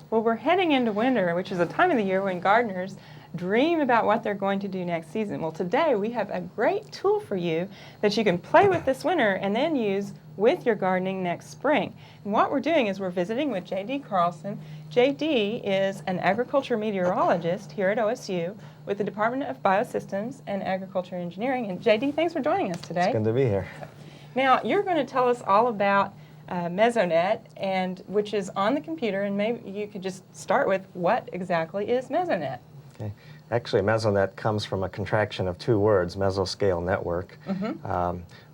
Well, we're heading into winter, which is a time of the year when gardeners dream about what they're going to do next season. Well, today we have a great tool for you that you can play with this winter and then use with your gardening next spring. And what we're doing is we're visiting with J.D. Carlson. J.D. is an agriculture meteorologist here at OSU with the Department of Biosystems and Agriculture Engineering. And J.D., thanks for joining us today. It's good to be here. Now, you're going to tell us all about Mesonet, which is on the computer, and maybe you could just start with what exactly is Mesonet? Okay. Actually, Mesonet comes from a contraction of two words, mesoscale network.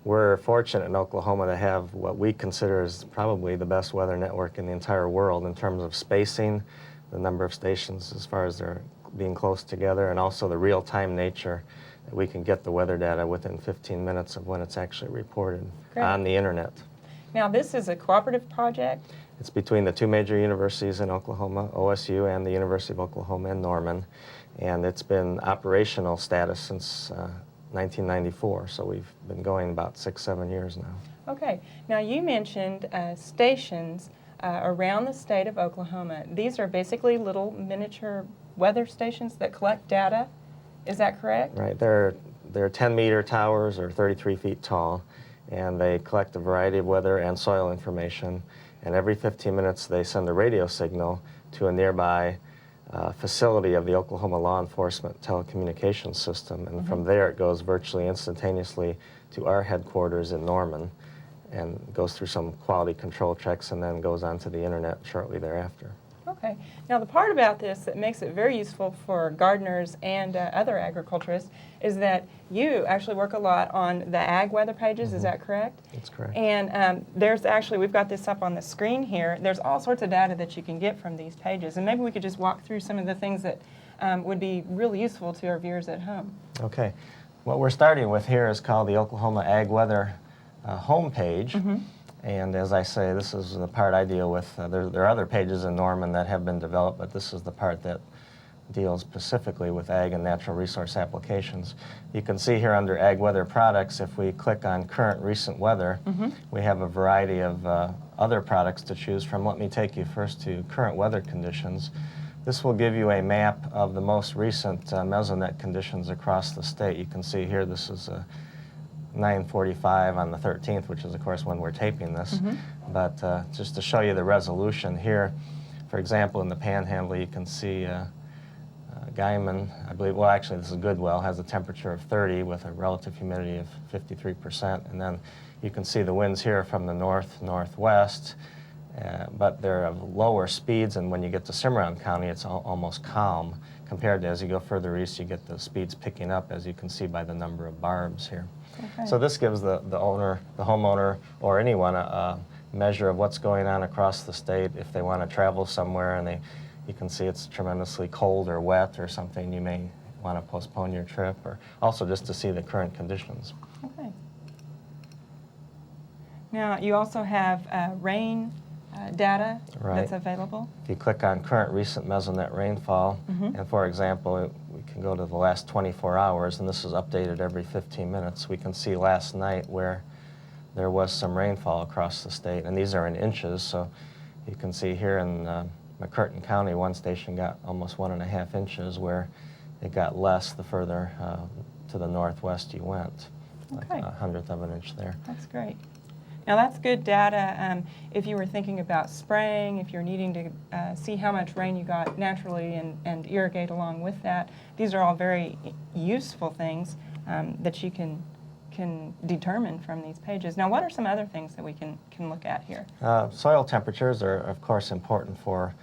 We're fortunate in Oklahoma to have what we consider is probably the best weather network in the entire world in terms of spacing, the number of stations as far as they're being close together, and also the real-time nature that we can get the weather data within 15 minutes of when it's actually reported on the internet. Now, this is a cooperative project? It's between the two major universities in Oklahoma, OSU and the University of Oklahoma in Norman, and it's been operational status since 1994, so we've been going about 6-7 years now. Okay. Now, you mentioned stations around the state of Oklahoma. These are basically little miniature weather stations that collect data. Is that correct? Right. They're 10-meter towers or 33 feet tall, and they collect a variety of weather and soil information. And every 15 minutes, they send a radio signal to a nearby facility of the Oklahoma law enforcement telecommunications system. And from there, it goes virtually instantaneously to our headquarters in Norman and goes through some quality control checks and then goes onto the internet shortly thereafter. Okay. Now, the part about this that makes it very useful for gardeners and other agriculturists is that you actually work a lot on the ag weather pages. Is that correct? That's correct. And there's actually, we've got this up on the screen here. There's all sorts of data that you can get from these pages. And maybe we could just walk through some of the things that would be really useful to our viewers at home. Okay. What we're starting with here is called the Oklahoma Ag Weather homepage. And as I say, this is the part I deal with. There are other pages in Norman that have been developed, but this is the part that deals specifically with ag and natural resource applications. You can see here under Ag Weather Products, if we click on Current Recent Weather, we have a variety of other products to choose from. Let me take you first to Current Weather Conditions. This will give you a map of the most recent Mesonet conditions across the state. You can see here this is 9:45 on the 13th, which is, of course, when we're taping this. But just to show you the resolution here, for example, in the Panhandle, you can see Guyman, I believe, well, actually, this is Goodwell, has a temperature of 30 with a relative humidity of 53%. And then you can see the winds here from the north-northwest, but they're of lower speeds. And when you get to Cimarron County, it's almost calm. Compared to as you go further east, you get the speeds picking up, as you can see by the number of barbs here. Okay. So this gives the homeowner, or anyone a measure of what's going on across the state. If they want to travel somewhere and you can see it's tremendously cold or wet or something, you may want to postpone your trip, or also just to see the current conditions. Okay. Now, you also have rain data that's available. If you click on Current Recent Mesonet Rainfall, and for example, we can go to the last 24 hours, and this is updated every 15 minutes. We can see last night where there was some rainfall across the state, and these are in inches, so you can see here in McCurtain County, one station got almost 1.5 inches, where it got less the further to the northwest you went, like a 100th of an inch there. That's great. Now, that's good data if you were thinking about spraying, if you're needing to see how much rain you got naturally and irrigate along with that. These are all very useful things that you can determine from these pages. Now, what are some other things that we can look at here? Soil temperatures are, of course, important for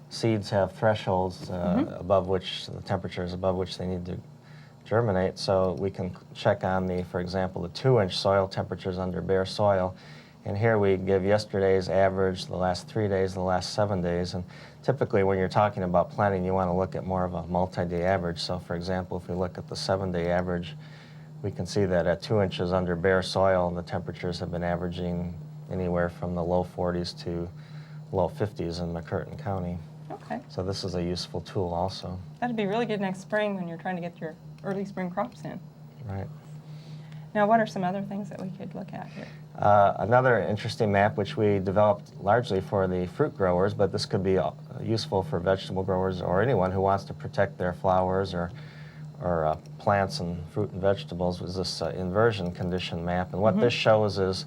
seeds have thresholds above which, the temperatures above which they need to germinate, so we can check on for example, the 2-inch soil temperatures under bare soil. And here we give yesterday's average, the last 3 days, the last 7 days. And typically when you're talking about planting, you want to look at more of a multi-day average. So for example, if we look at the 7-day average, we can see that at 2 inches under bare soil, the temperatures have been averaging anywhere from the low 40s to low 50s in McCurtain County. Okay. So this is a useful tool also. That'd be really good next spring when you're trying to get your early spring crops in. Right. Now, what are some other things that we could look at here? Another interesting map, which we developed largely for the fruit growers, but this could be useful for vegetable growers or anyone who wants to protect their flowers or plants and fruit and vegetables, was this inversion condition map. And what this shows is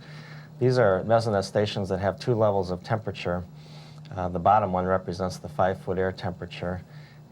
these are Mesonet stations that have 2 levels of temperature. The bottom one represents the 5-foot air temperature,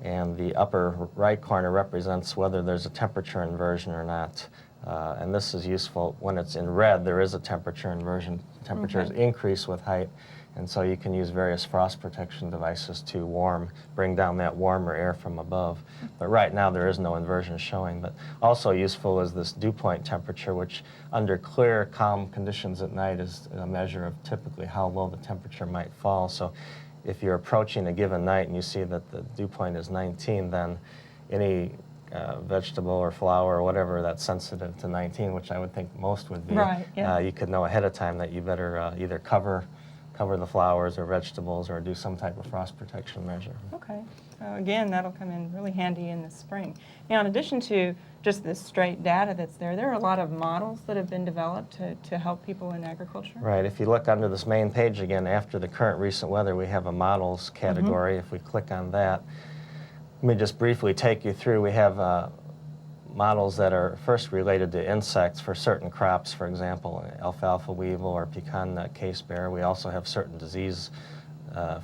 and the upper right corner represents whether there's a temperature inversion or not. And this is useful when it's in red. There is a temperature inversion. Temperatures increase with height, and so you can use various frost protection devices to bring down that warmer air from above. But right now there is no inversion showing. But also useful is this dew point temperature, which under clear, calm conditions at night is a measure of typically how low the temperature might fall. So if you're approaching a given night and you see that the dew point is 19, then any vegetable or flower or whatever that's sensitive to 19, which I would think most would be, you could know ahead of time that you better either cover the flowers or vegetables or do some type of frost protection measure. Okay. So again, that'll come in really handy in the spring. Now, in addition to just the straight data that's there are a lot of models that have been developed to help people in agriculture. Right. If you look under this main page again, after the current recent weather, we have a models category. If we click on that, let me just briefly take you through. We have models that are first related to insects for certain crops, for example, alfalfa weevil or pecan nut case bear. We also have certain disease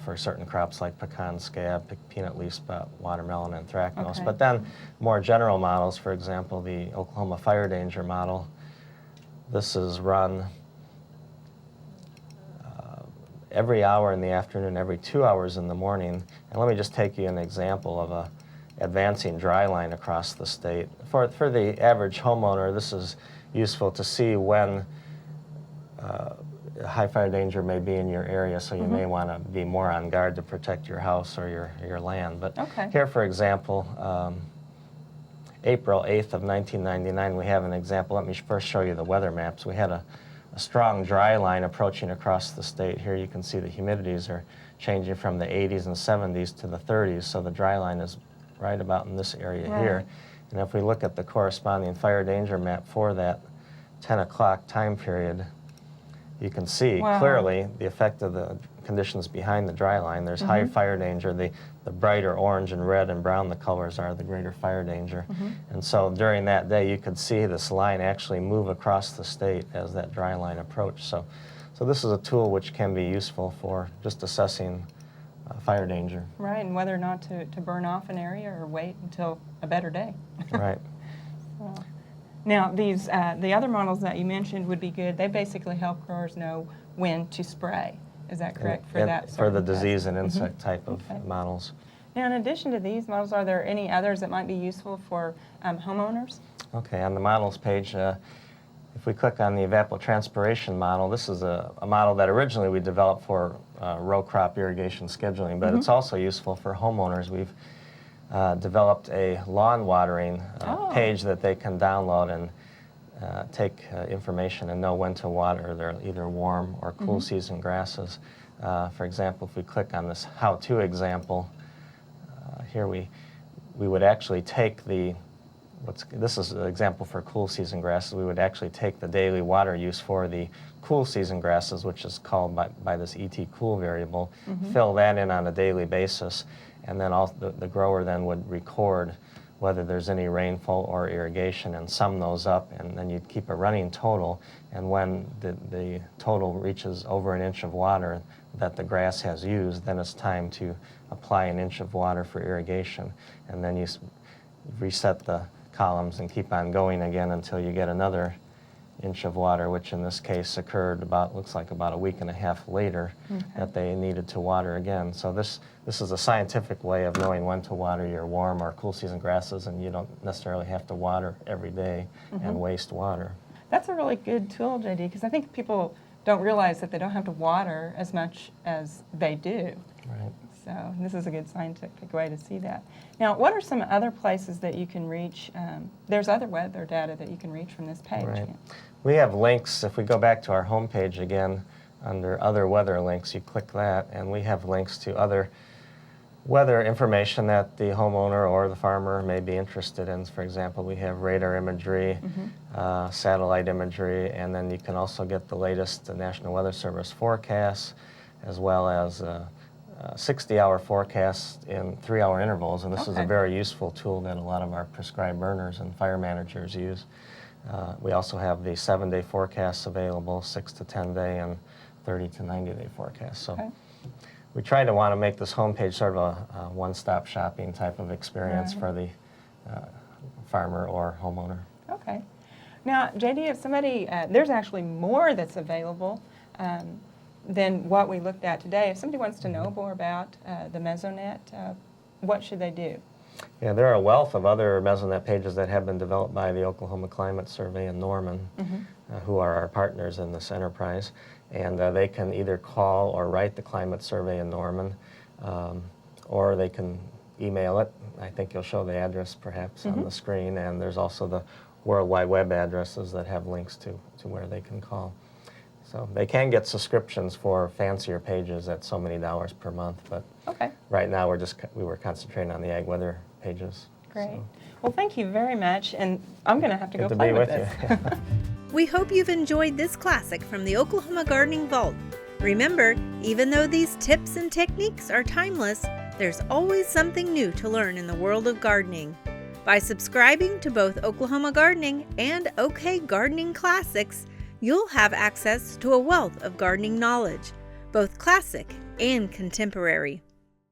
for certain crops like pecan scab, peanut leaf spot, watermelon, and anthracnose. But then more general models, for example, the Oklahoma fire danger model. This is run every hour in the afternoon, every 2 hours in the morning. And let me just take you an example of a advancing dry line across the state. For the average homeowner, this is useful to see when high fire danger may be in your area, so you may want to be more on guard to protect your house or your land. But here, for example, April 8th of 1999, we have an example. Let me first show you the weather maps. We had a strong dry line approaching across the state. Here you can see the humidities are changing from the 80s and 70s to the 30s, so the dry line is right about in this area here. And if we look at the corresponding fire danger map for that 10 o'clock time period, you can see clearly the effect of the conditions behind the dry line. There's high fire danger. The brighter orange and red and brown the colors are, the greater fire danger. And so during that day, you could see this line actually move across the state as that dry line approached. So this is a tool which can be useful for just assessing fire danger. Right, and whether or not to burn off an area or wait until a better day. Right. Now, these the other models that you mentioned would be good. They basically help growers know when to spray. Is that correct? For the disease and insect type of models. Now, in addition to these models, are there any others that might be useful for homeowners? Okay, on the models page, if we click on the evapotranspiration model, this is a model that originally we developed for row crop irrigation scheduling, but it's also useful for homeowners. We've developed a lawn watering page that they can download and take information and know when to water their either warm or cool season grasses. For example, if we click on this how-to example, here we would actually take this is an example for cool season grasses. We would actually take the daily water use for the cool season grasses, which is called by this ET cool variable, fill that in on a daily basis, and then the grower then would record whether there's any rainfall or irrigation and sum those up, and then you'd keep a running total, and when the total reaches over an inch of water that the grass has used, then it's time to apply an inch of water for irrigation, and then you reset the columns and keep on going again until you get another inch of water, which in this case occurred looks like about a week and a half later that they needed to water again. So this is a scientific way of knowing when to water your warm or cool season grasses, and you don't necessarily have to water every day and waste water. That's a really good tool, J.D., because I think people don't realize that they don't have to water as much as they do. Right. So this is a good scientific way to see that. Now, what are some other places that you can reach? There's other weather data that you can reach from this page. Right. We have links. If we go back to our home page again, under other weather links, you click that, and we have links to other weather information that the homeowner or the farmer may be interested in. For example, we have radar imagery, satellite imagery, and then you can also get the latest National Weather Service forecasts, as well as 60-hour forecasts in 3-hour intervals. And this is a very useful tool that a lot of our prescribed burners and fire managers use. We also have the 7-day forecasts available, 6 to 10-day, and 30 to 90-day forecasts. So we try to want to make this homepage sort of a one-stop shopping type of experience for the farmer or homeowner. Okay. Now, J.D., if somebody, there's actually more that's available than what we looked at today. If somebody wants to know more about the Mesonet, what should they do? Yeah, there are a wealth of other Mesonet pages that have been developed by the Oklahoma Climate Survey in Norman, who are our partners in this enterprise. And they can either call or write the Climate Survey in Norman, or they can email it. I think you'll show the address perhaps on the screen, and there's also the World Wide Web addresses that have links to where they can call. So they can get subscriptions for fancier pages at so many dollars per month, but right now we were concentrating on the ag weather pages. Great. So. Well, thank you very much, and I'm going to have to go Good to play be with with this. you. We hope you've enjoyed this classic from the Oklahoma Gardening Vault. Remember, even though these tips and techniques are timeless, there's always something new to learn in the world of gardening. By subscribing to both Oklahoma Gardening and OK Gardening Classics, you'll have access to a wealth of gardening knowledge, both classic and contemporary.